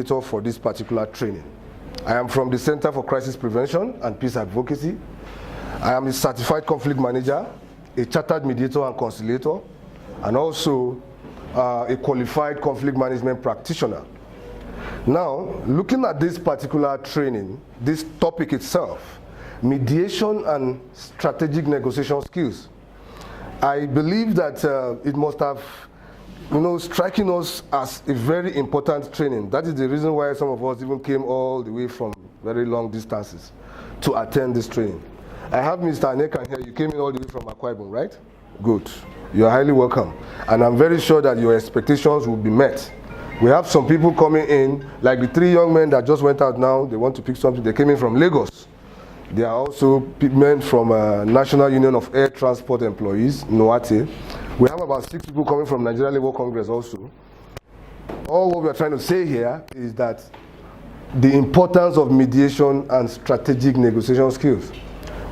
For this particular training. I am from the Center for Crisis Prevention and Peace Advocacy. I am a certified conflict manager, a chartered mediator and conciliator, and also a qualified conflict management practitioner. Now, looking at this particular training, this topic itself, mediation and strategic negotiation skills, I believe that it must have striking us as a very important training. That is the reason why some of us even came all the way from very long distances to attend this training. I have Mr. Anekan here. You came in all the way from Akwa Ibom, right? Good. You are highly welcome. And I'm very sure that your expectations will be met. We have some people coming in, like the 3 young men that just went out now. They want to pick something. They came in from Lagos. They are also men from National Union of Air Transport Employees, NOATE. We have about 6 people coming from Nigeria Labour Congress also. All what we are trying to say here is that the importance of mediation and strategic negotiation skills.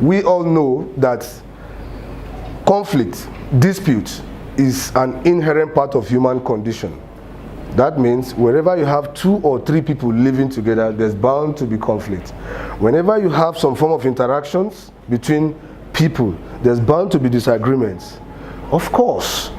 We all know that conflict, dispute, is an inherent part of human condition. That means wherever you have 2 or 3 people living together, there's bound to be conflict. Whenever you have some form of interactions between people, there's bound to be disagreements. Of course,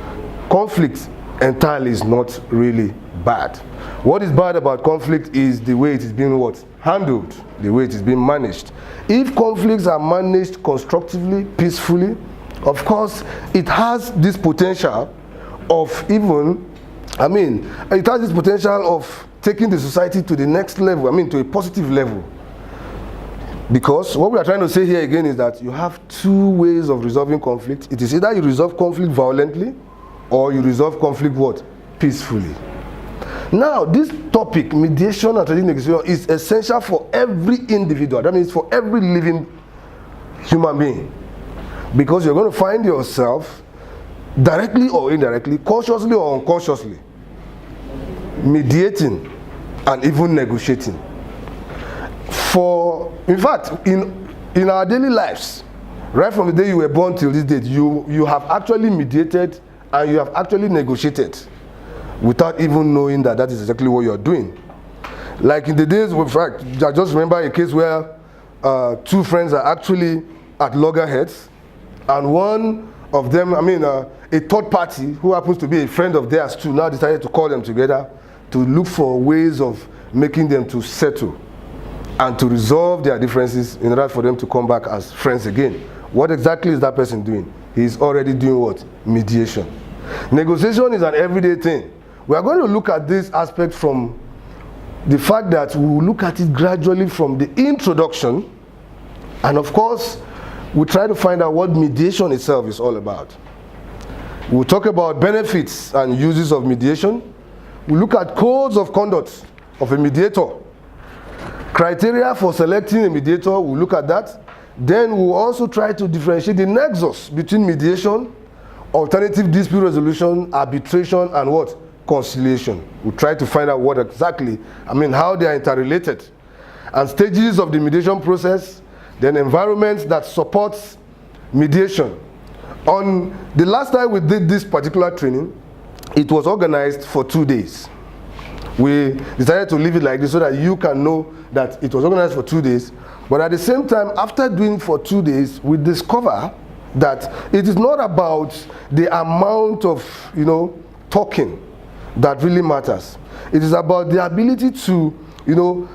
conflict entirely is not really bad. What is bad about conflict is the way it is being handled, the way it is being managed. If conflicts are managed constructively, peacefully, of course, it has this potential of it has this potential of taking the society to the next level, to a positive level. Because what we are trying to say here again is that you have 2 ways of resolving conflict. It is either you resolve conflict violently or you resolve conflict peacefully. Now, this topic, mediation and strategic negotiation, is essential for every individual. That means for every living human being. Because you're going to find yourself directly or indirectly, consciously or unconsciously, mediating and even negotiating. In fact, in our daily lives, right from the day you were born till this date, you have actually mediated and you have actually negotiated without even knowing that is exactly what you're doing. Like in the days, in fact, I just remember a case where 2 friends are actually at loggerheads, and one of them, a third party who happens to be a friend of theirs too, now decided to call them together to look for ways of making them to settle and to resolve their differences in order for them to come back as friends again. What exactly is that person doing? He's already doing what? Mediation. Negotiation is an everyday thing. We are going to look at this aspect from the fact that we will look at it gradually from the introduction, and of course, we'll try to find out what mediation itself is all about. We'll talk about benefits and uses of mediation. We'll look at codes of conduct of a mediator. Criteria for selecting a mediator, we'll look at that. Then we'll also try to differentiate the nexus between mediation, alternative dispute resolution, arbitration, and conciliation. We'll try to find out what exactly, how they are interrelated. And stages of the mediation process, then environments that support mediation. On the last time we did this particular training, it was organized for 2 days. We decided to leave it like this so that you can know that it was organized for 2 days. But at the same time, after doing it for 2 days, we discover that it is not about the amount of talking that really matters. It is about the ability to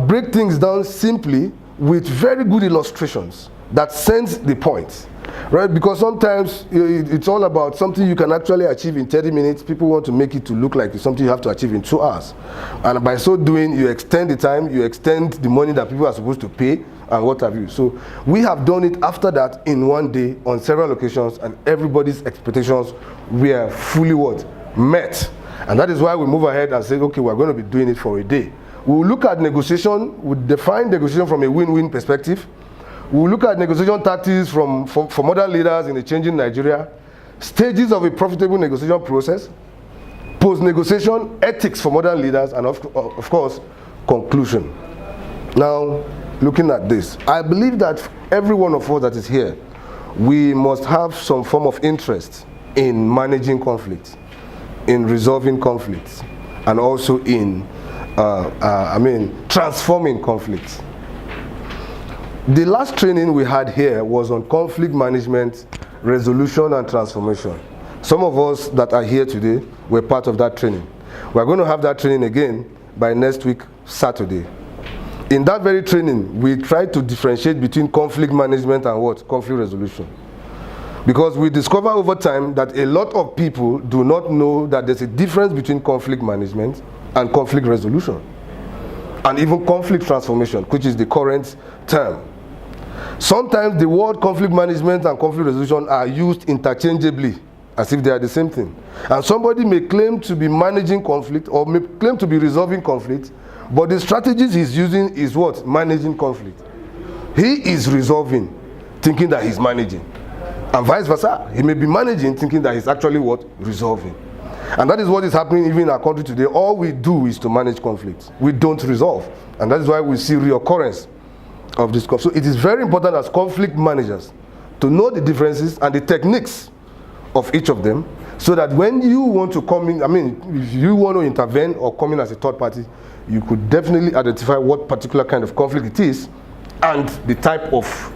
break things down simply with very good illustrations that sends the point. Right? Because sometimes it's all about something you can actually achieve in 30 minutes. People want to make it to look like it's something you have to achieve in 2 hours. And by so doing, you extend the time, you extend the money that people are supposed to pay, and what have you. So we have done it after that in 1 day on several occasions, and everybody's expectations were fully met. And that is why we move ahead and say, okay, we're going to be doing it for a day. We'll look at negotiation, we'll define negotiation from a win-win perspective. We'll look at negotiation tactics for modern leaders in a changing Nigeria, stages of a profitable negotiation process, post-negotiation ethics for modern leaders, and of course, conclusion. Now, looking at this, I believe that every one of us that is here, we must have some form of interest in managing conflict, in resolving conflicts, and also in transforming conflict. The last training we had here was on conflict management, resolution, and transformation. Some of us that are here today were part of that training. We're going to have that training again by next week, Saturday. In that very training, we try to differentiate between conflict management and what? Conflict resolution. Because we discover over time that a lot of people do not know that there's a difference between conflict management and conflict resolution. And even conflict transformation, which is the current term. Sometimes the word conflict management and conflict resolution are used interchangeably, as if they are the same thing. And somebody may claim to be managing conflict or may claim to be resolving conflict, but the strategies he's using is what? Managing conflict. He is resolving, thinking that he's managing. And vice versa. He may be managing, thinking that he's actually what? Resolving. And that is what is happening even in our country today. All we do is to manage conflict. We don't resolve. And that is why we see reoccurrence of this conflict. So it is very important as conflict managers to know the differences and the techniques of each of them, so that when you want to come in, if you want to intervene or come in as a third party, you could definitely identify what particular kind of conflict it is and the type of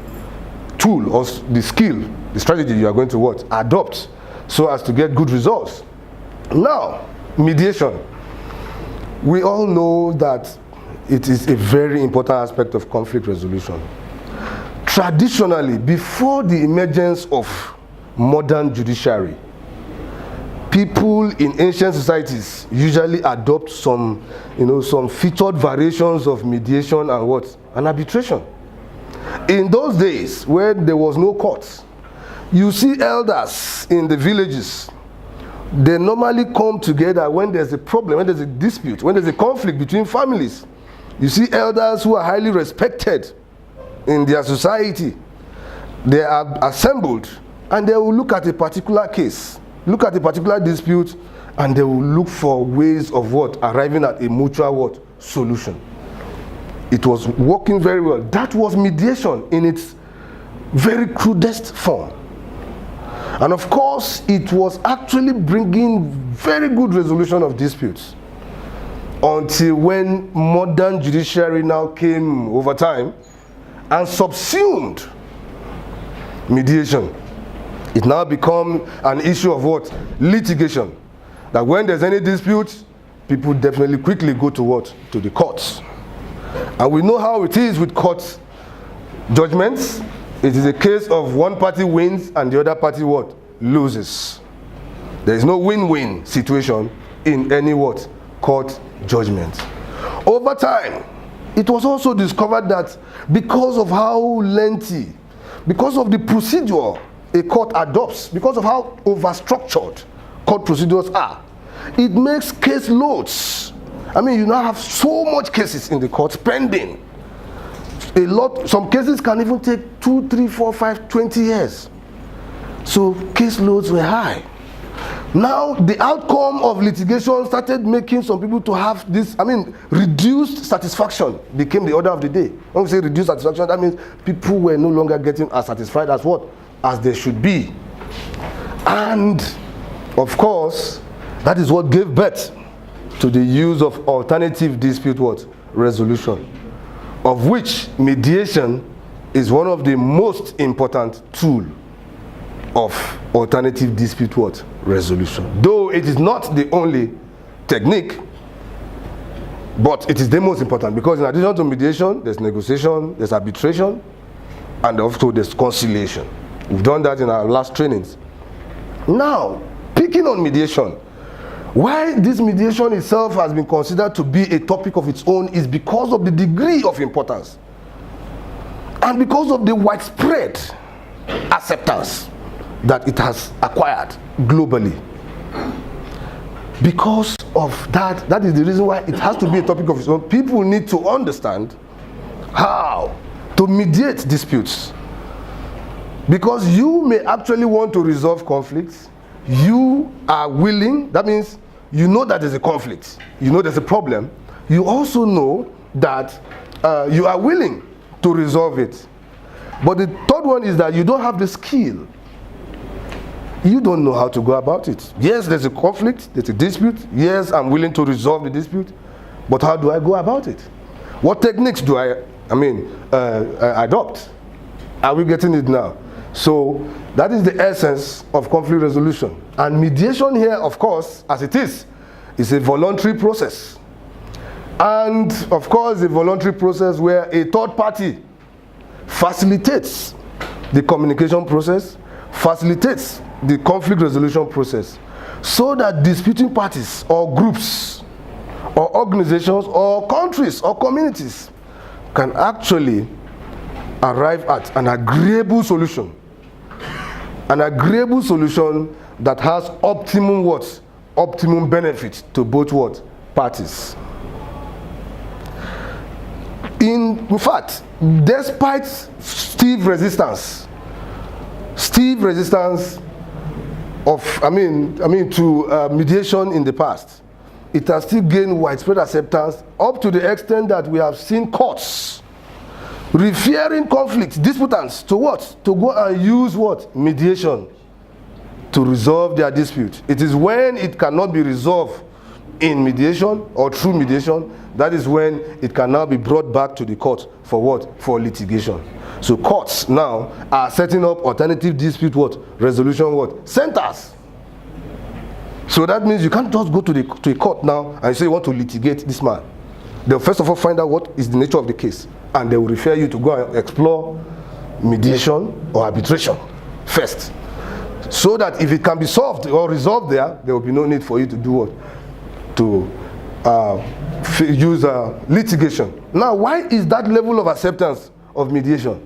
tool or the skill, the strategy you are going to what? Adopt so as to get good results. Now, mediation. We all know that it is a very important aspect of conflict resolution. Traditionally, before the emergence of modern judiciary, people in ancient societies usually adopt some featured variations of mediation and what? And arbitration. In those days, where there was no courts, you see elders in the villages. They normally come together when there's a problem, when there's a dispute, when there's a conflict between families. You see elders who are highly respected in their society. They are assembled and they will look at a particular case, look at a particular dispute, and they will look for ways of what? Arriving at a mutual what? Solution. It was working very well. That was mediation in its very crudest form. And of course, it was actually bringing very good resolution of disputes, until when modern judiciary now came over time and subsumed mediation. It now become an issue of what? Litigation. That when there's any dispute, people definitely quickly go to what? To the courts. And we know how it is with court judgments. It is a case of one party wins and the other party what? Loses. There is no win-win situation in any what? Court judgment. Over time, it was also discovered that because of how lengthy, because of the procedure a court adopts, because of how overstructured court procedures are, it makes case loads. You now have so much cases in the court pending. Some cases can even take 2, 3, 4, 5, 20 years. So case loads were high. Now the outcome of litigation started making some people to have this, reduced satisfaction became the order of the day. When we say reduced satisfaction, that means people were no longer getting as satisfied as what? As they should be. And of course, that is what gave birth to the use of alternative dispute what? Resolution, of which mediation is one of the most important tools of alternative dispute what? Resolution. Though it is not the only technique, but it is the most important, because in addition to mediation, there's negotiation, there's arbitration, and also there's conciliation. We've done that in our last trainings. Now, picking on mediation, why this mediation itself has been considered to be a topic of its own is because of the degree of importance and because of the widespread acceptance that it has acquired globally. Because of that is the reason why it has to be a topic of its own. People need to understand how to mediate disputes. Because you may actually want to resolve conflicts. You are willing, that means you know that there's a conflict, you know there's a problem. You also know that you are willing to resolve it. But the third one is that you don't have the skill. You don't know how to go about it. Yes, there's a conflict, there's a dispute. Yes, I'm willing to resolve the dispute. But how do I go about it? What techniques do I adopt? Are we getting it now? So that is the essence of conflict resolution. And mediation here, of course, as it is a voluntary process. And of course, a voluntary process where a third party facilitates the communication process, facilitates the conflict resolution process, so that disputing parties or groups or organizations or countries or communities can actually arrive at an agreeable solution. An agreeable solution that has optimum what? Optimum benefit to both what? Parties. In fact, despite stiff resistance to mediation in the past, it has still gained widespread acceptance up to the extent that we have seen courts referring conflict disputants to what? To go and use what? Mediation to resolve their dispute. It is when it cannot be resolved in mediation or through mediation, that is when it can now be brought back to the court for what? For litigation. So courts now are setting up alternative dispute what? Resolution what? Centers. So that means you can't just go to a court now and say you want to litigate this man. They'll first of all find out what is the nature of the case, and they will refer you to go and explore mediation or arbitration first. So that if it can be solved or resolved there will be no need for you to do what? To use litigation. Now, why is that level of acceptance of mediation?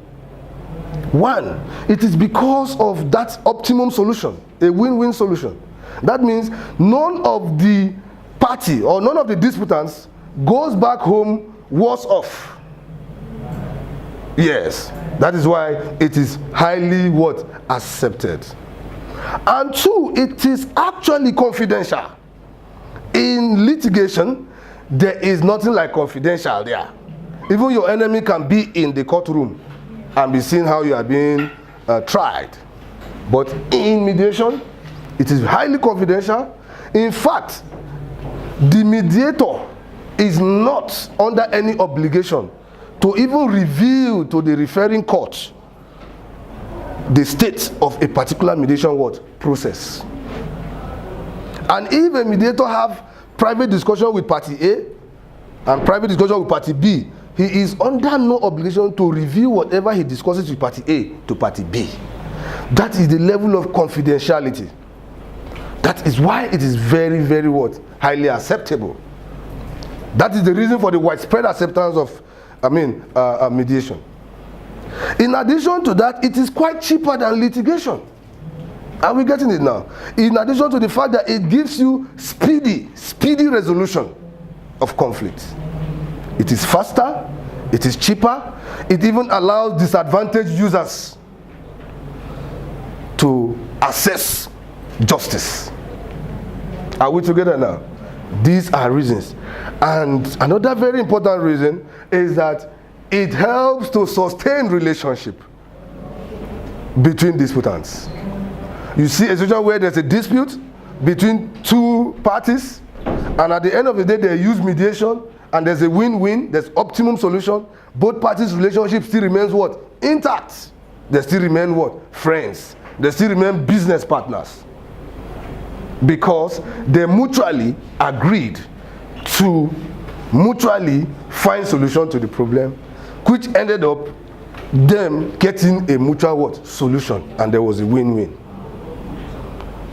One, it is because of that optimum solution, a win-win solution. That means none of the party or none of the disputants goes back home worse off. Yes, that is why it is highly what? Accepted. And two, it is actually confidential. In litigation, there is nothing like confidential there. Even your enemy can be in the courtroom and be seeing how you are being tried. But in mediation, it is highly confidential. In fact, the mediator is not under any obligation to even reveal to the referring court the state of a particular mediation what? Process. And if a mediator have private discussion with party A and private discussion with party B, he is under no obligation to reveal whatever he discusses with party A to party B. That is the level of confidentiality. That is why it is very, very what? Highly acceptable. That is the reason for the widespread acceptance of mediation. In addition to that, it is quite cheaper than litigation. Are we getting it now? In addition to the fact that it gives you speedy resolution of conflict. It is faster, it is cheaper, it even allows disadvantaged users to access justice. Are we together now? These are reasons. And another very important reason is that it helps to sustain relationship between disputants. You see a situation where there's a dispute between two parties, and at the end of the day they use mediation, and there's a win-win, there's optimum solution. Both parties' relationship still remains what? Intact. They still remain what? Friends. They still remain business partners. Because they mutually agreed to mutually find solution to the problem, which ended up them getting a mutual what? Solution, and there was a win-win.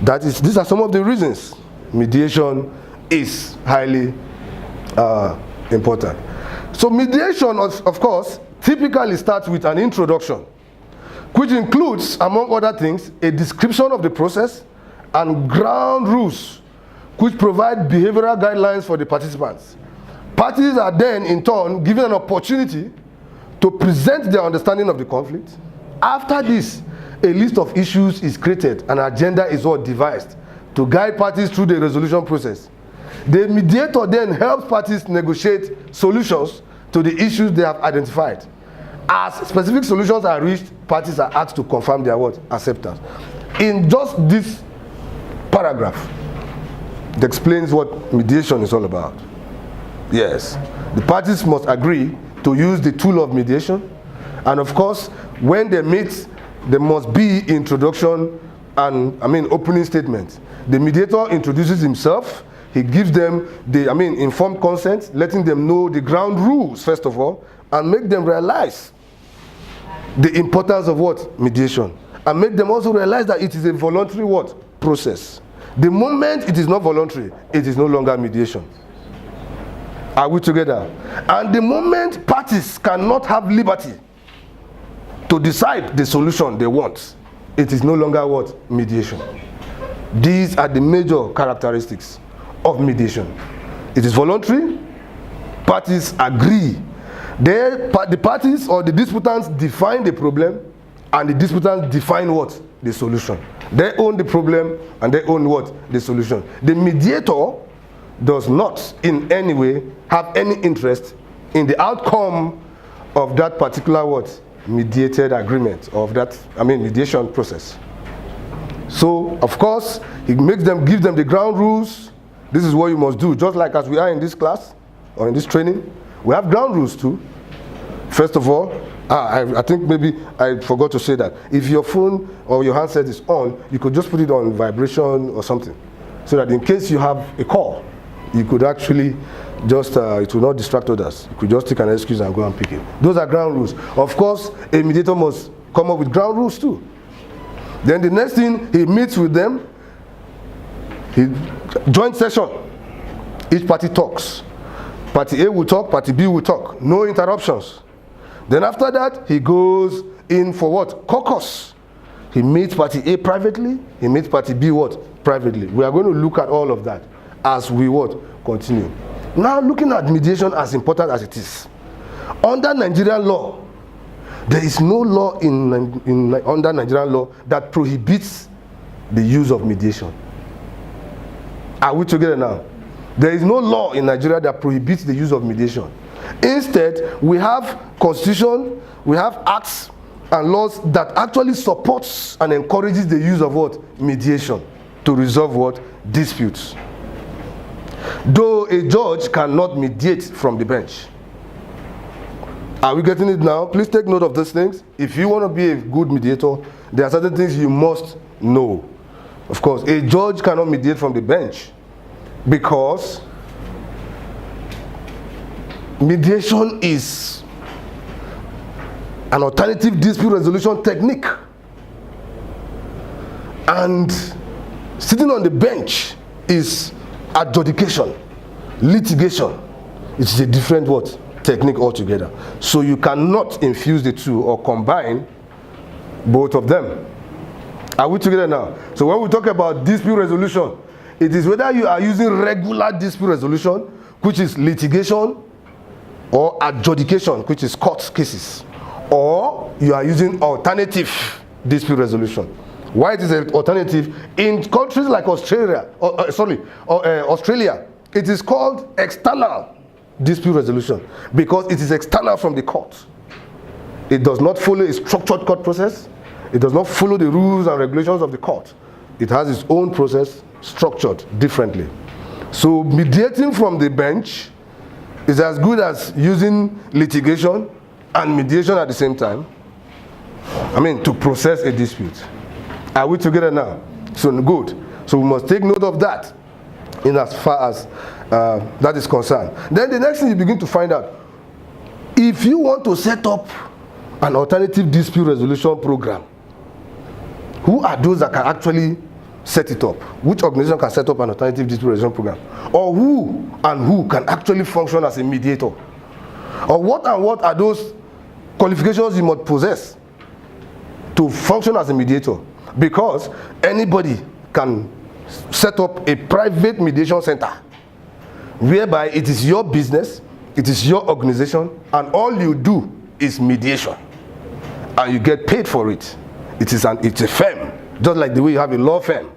These are some of the reasons mediation is highly important. So mediation, of course, typically starts with an introduction, which includes, among other things, a description of the process and ground rules, which provide behavioral guidelines for the participants. Parties are then, in turn, given an opportunity to present their understanding of the conflict. After this, a list of issues is created, an agenda is all devised to guide parties through the resolution process. The mediator then helps parties negotiate solutions to the issues they have identified. As specific solutions are reached, parties are asked to confirm their what? Acceptance. In just this paragraph, it explains what mediation is all about. Yes. The parties must agree to use the tool of mediation. And of course, when they meet, there must be introduction and, opening statement. The mediator introduces himself. He gives them the, informed consent, letting them know the ground rules, first of all, and make them realize the importance of what? Mediation. And make them also realize that it is a voluntary what? Process. The moment it is not voluntary, it is no longer mediation. Are we together? And the moment parties cannot have liberty to decide the solution they want, it is no longer what? Mediation. These are the major characteristics of mediation. It is voluntary. Parties agree. The parties or the disputants define the problem, and the disputants define what? The solution. They own the problem and they own what? The solution. The mediator does not in any way have any interest in the outcome of that particular what? Mediated agreement, of that mediation process. So of course he gives them the ground rules. This is what you must do, just like as we are in this class or in this training. We have ground rules too. First of all, I think maybe I forgot to say that if your phone or your handset is on, you could just put it on vibration or something, so that in case you have a call, you could actually just, it will not distract others. You could just take an excuse and go and pick it. Those are ground rules. Of course, a mediator must come up with ground rules too. Then the next thing, he meets with them, joint session. Each party talks. Party A will talk, party B will talk. No interruptions. Then after that, he goes in for what? Caucus. He meets party A privately, he meets party B what? Privately. We are going to look at all of that as we what? Continue. Now looking at mediation, as important as it is, under Nigerian law, there is no law under Nigerian law that prohibits the use of mediation. Are we together now? There is no law in Nigeria that prohibits the use of mediation. Instead, we have constitution, we have acts and laws that actually supports and encourages the use of what? Mediation to resolve what? Disputes. Though a judge cannot mediate from the bench. Are we getting it now? Please take note of these things. If you want to be a good mediator, there are certain things you must know. Of course, a judge cannot mediate from the bench because mediation is an alternative dispute resolution technique. And sitting on the bench is adjudication, litigation. It's a different what? Technique altogether. So you cannot infuse the two or combine both of them. Are we together now? So when we talk about dispute resolution, it is whether you are using regular dispute resolution, which is litigation, or adjudication, which is court cases, or you are using alternative dispute resolution. Why it is an alternative? In countries like Australia, it is called external dispute resolution because it is external from the court. It does not follow a structured court process. It does not follow the rules and regulations of the court. It has its own process structured differently. So mediating from the bench is as good as using litigation and mediation at the same time. To process a dispute. Are we together now? So good. So we must take note of that in as far as that is concerned. Then the next thing you begin to find out, if you want to set up an alternative dispute resolution program, who are those that can actually set it up? Which organization can set up an alternative dispute resolution program? Or who can actually function as a mediator? Or what are those qualifications you must possess to function as a mediator? Because anybody can set up a private mediation center whereby it is your business, it is your organization, and all you do is mediation. And you get paid for it. It's a firm. Just like the way you have a law firm,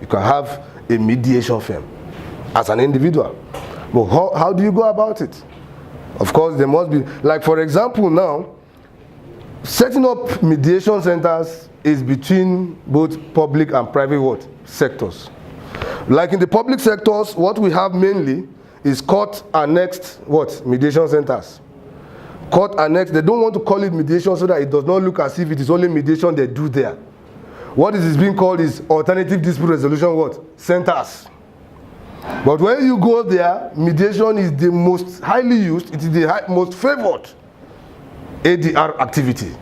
you can have a mediation firm as an individual. But how do you go about it? Of course, there must be, like for example now, setting up mediation centers is between both public and private sectors. Like in the public sectors, what we have mainly is court annexed what? Mediation centers. Court annexed, they don't want to call it mediation so that it does not look as if it is only mediation they do there. What it is being called is alternative dispute resolution what? Centers. But when you go there, mediation is the most highly used, it is the most favored ADR activity.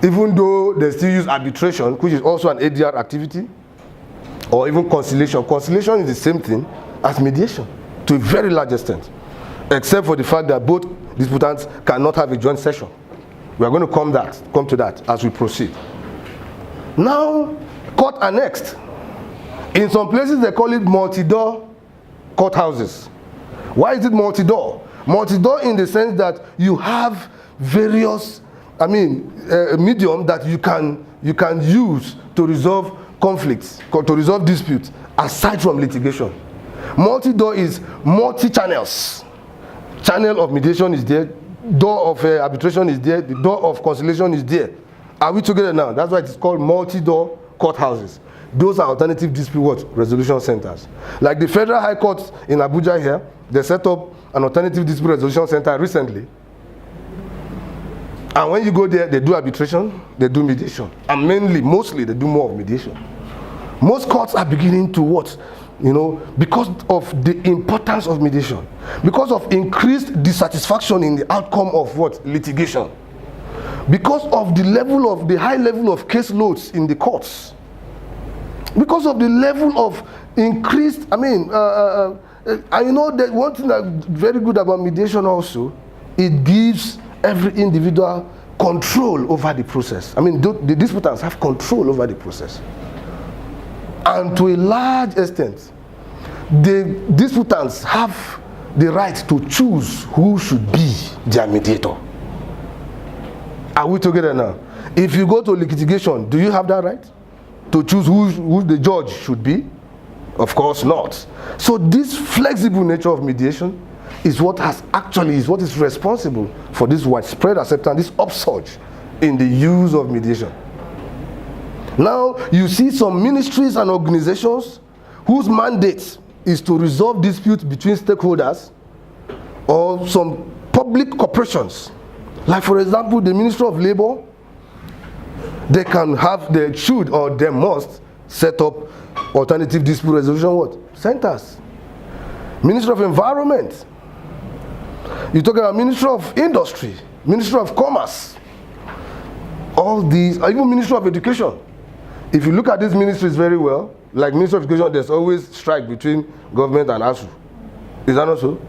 Even though they still use arbitration, which is also an ADR activity, or even conciliation. Conciliation is the same thing as mediation to a very large extent, except for the fact that both disputants cannot have a joint session. We are going to come to that as we proceed. Now, court annexed. In some places they call it multi-door courthouses. Why is it multi-door? Multi-door in the sense that you have various, medium that you can use to resolve conflicts, to resolve disputes, aside from litigation. Multi-door is multi-channels. Channel of mediation is there, door of arbitration is there, the door of conciliation is there. Are we together now? That's why it's called multi-door courthouses. Those are alternative dispute resolution centers. Like the Federal High Court in Abuja here, they set up an alternative dispute resolution center recently. And when you go there, they do arbitration, they do mediation. And mostly, they do more of mediation. Most courts are beginning to what? Because of the importance of mediation. Because of increased dissatisfaction in the outcome of what? Litigation. Because of the high level of case loads in the courts. Because of the level of increased, and that one thing that's very good about mediation also, it gives every individual control over the process. The disputants have control over the process. And to a large extent, the disputants have the right to choose who should be their mediator. Are we together now? If you go to litigation, do you have that right? To choose who the judge should be? Of course not. So this flexible nature of mediation is what is responsible for this widespread acceptance, this upsurge in the use of mediation. Now you see some ministries and organizations whose mandate is to resolve disputes between stakeholders, or some public corporations. Like for example, the Ministry of Labor, they should or they must set up alternative dispute resolution centers. Ministry of Environment, you talk about Ministry of Industry, Ministry of Commerce, all these, or even Ministry of Education. If you look at these ministries very well, like Ministry of Education, there's always strike between government and ASU. Is that not so?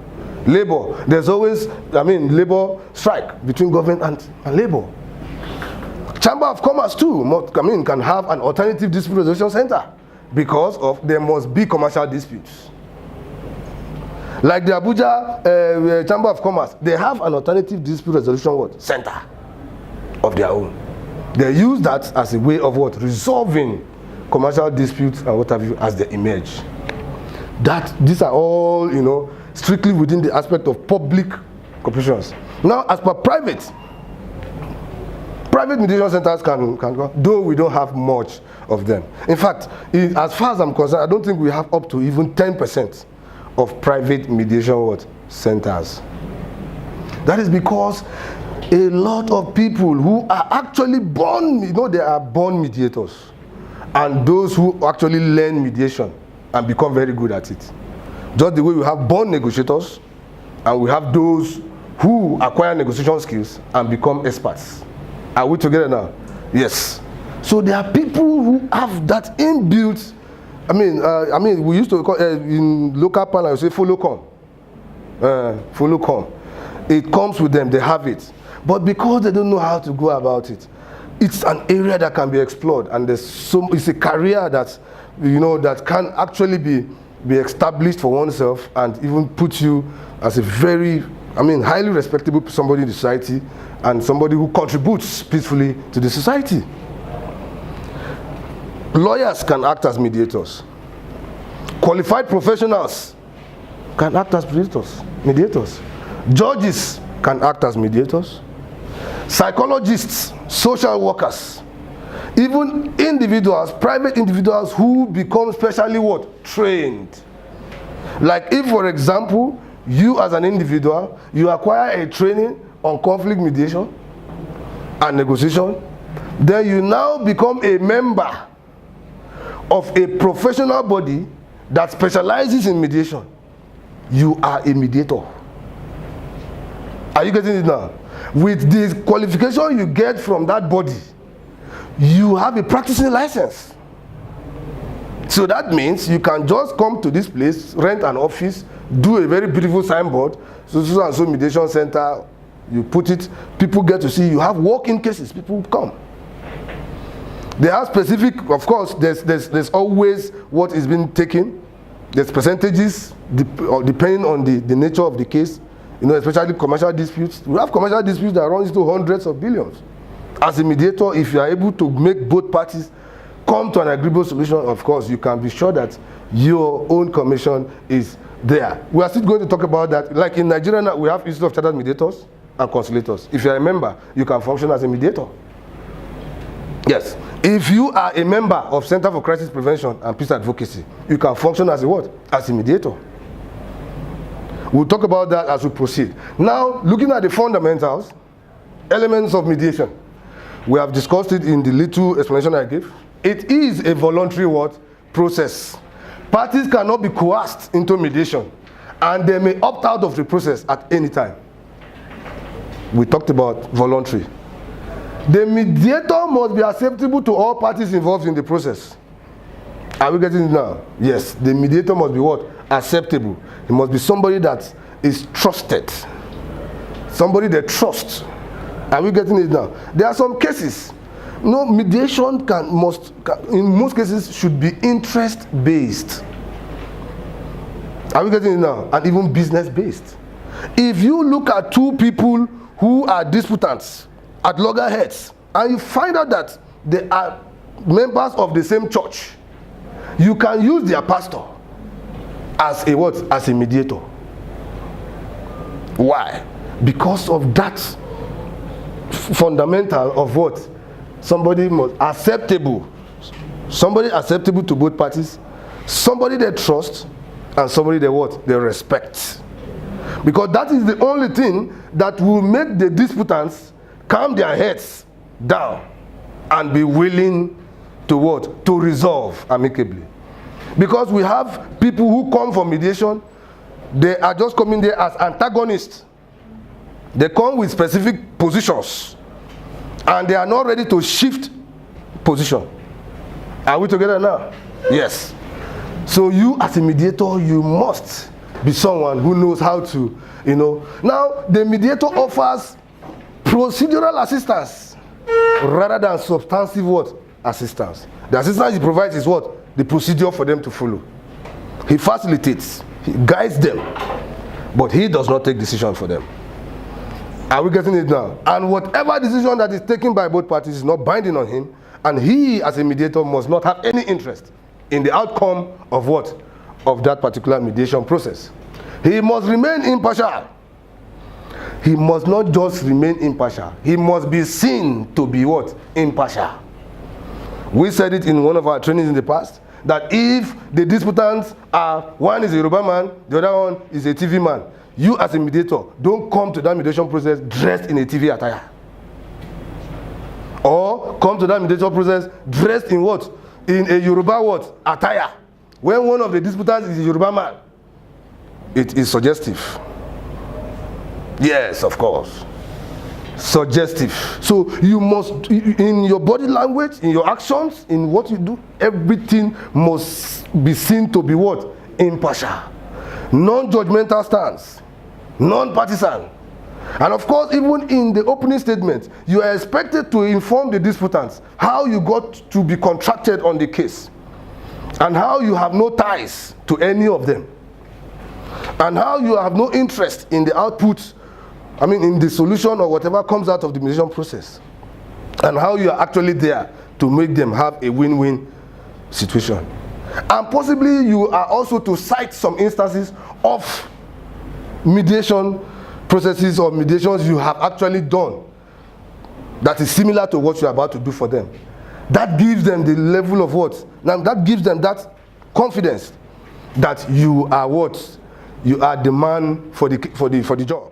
Labor, there's always, labor strike between government and labor. Chamber of Commerce too, can have an alternative dispute resolution center because there must be commercial disputes. Like the Abuja Chamber of Commerce, they have an alternative dispute resolution center of their own. They use that as a way of resolving commercial disputes and what have you as they emerge. These are all, strictly within the aspect of public corporations. Now, as per private mediation centers can go, though we don't have much of them. In fact, as far as I'm concerned, I don't think we have up to even 10% of private mediation centers. That is because a lot of people who are actually born, they are born mediators, and those who actually learn mediation and become very good at it. Just the way we have born negotiators, and we have those who acquire negotiation skills and become experts. Are we together now? Yes. So there are people who have that inbuilt. We used to call in local parlance, we say follow come. It comes with them, they have it. But because they don't know how to go about it, it's an area that can be explored, and it's a career that that can actually be established for oneself, and even put you as a very highly respectable somebody in the society, and somebody who contributes peacefully to the society. Lawyers can act as mediators. Qualified professionals can act as mediators. Judges can act as mediators. Psychologists, social workers, even individuals, private individuals who become specially trained Like if, for example, you as an individual, you acquire a training on conflict mediation and negotiation, then you now become a member of a professional body that specializes in mediation. You are a mediator. Are you getting it now? With the qualification you get from that body, you have a practicing license. So that means you can just come to this place, rent an office, do a very beautiful signboard, so and so mediation center, you put it, people get to see, you have walk-in cases, people come. They have specific, of course, there's always what is being taken, there's percentages, depending on the nature of the case, you know, especially commercial disputes. We have commercial disputes that run into hundreds of billions. As a mediator, if you are able to make both parties come to an agreeable solution, of course, you can be sure that your own commission is there. We are still going to talk about that. Like in Nigeria now, we have Institute of Chartered Mediators and Conciliators. If you are a member, you can function as a mediator. Yes. If you are a member of Center for Crisis Prevention and Peace Advocacy, you can function as a what? As a mediator. We'll talk about that as we proceed. Now, looking at the fundamentals, elements of mediation. We have discussed it in the little explanation I gave. It is a voluntary what? Process. Parties cannot be coerced into mediation, and they may opt out of the process at any time. We talked about voluntary. The mediator must be acceptable to all parties involved in the process. Are we getting it now? Yes, the mediator must be what? Acceptable. It must be somebody that is trusted. Somebody they trust. Are we getting it now? There are some cases. No, mediation in most cases should be interest-based. Are we getting it now? And even business-based. If you look at two people who are disputants at loggerheads, and you find out that they are members of the same church, you can use their pastor as a what? As a mediator. Why? Because of that fundamental of what? Somebody must acceptable. Somebody acceptable to both parties, somebody they trust, and somebody they what? They respect. Because that is the only thing that will make the disputants calm their heads down and be willing to what? To resolve amicably. Because we have people who come for mediation, they are just coming there as antagonists. They come with specific positions, and they are not ready to shift position. Are we together now? Yes. So you as a mediator, you must be someone who knows how to, you know. Now, the mediator offers procedural assistance rather than substantive what? Assistance. The assistance he provides is what? The procedure for them to follow. He facilitates, he guides them, but he does not take decision for them. Are we getting it now? And whatever decision that is taken by both parties is not binding on him, and he as a mediator must not have any interest in the outcome of what? Of that particular mediation process. He must remain impartial. He must not just remain impartial. He must be seen to be what? Impartial. We said it in one of our trainings in the past, that if the disputants are, one is a Yoruba man, the other one is a TV man, you as a mediator, don't come to that mediation process dressed in a TV attire. Or come to that mediation process dressed in what? In a Yoruba what? Attire. When one of the disputants is a Yoruba man, it is suggestive. Yes, of course. Suggestive. So you must, in your body language, in your actions, in what you do, everything must be seen to be what? Impartial. Non-judgmental stance. Non-partisan. And of course, even in the opening statement, you are expected to inform the disputants how you got to be contracted on the case, and how you have no ties to any of them, and how you have no interest in the output, in the solution or whatever comes out of the mediation process, and how you are actually there to make them have a win-win situation. And possibly you are also to cite some instances of mediation processes or mediations you have actually done that is similar to what you are about to do for them. That gives them the level of what? Now that gives them that confidence that you are what? You are the man for the job.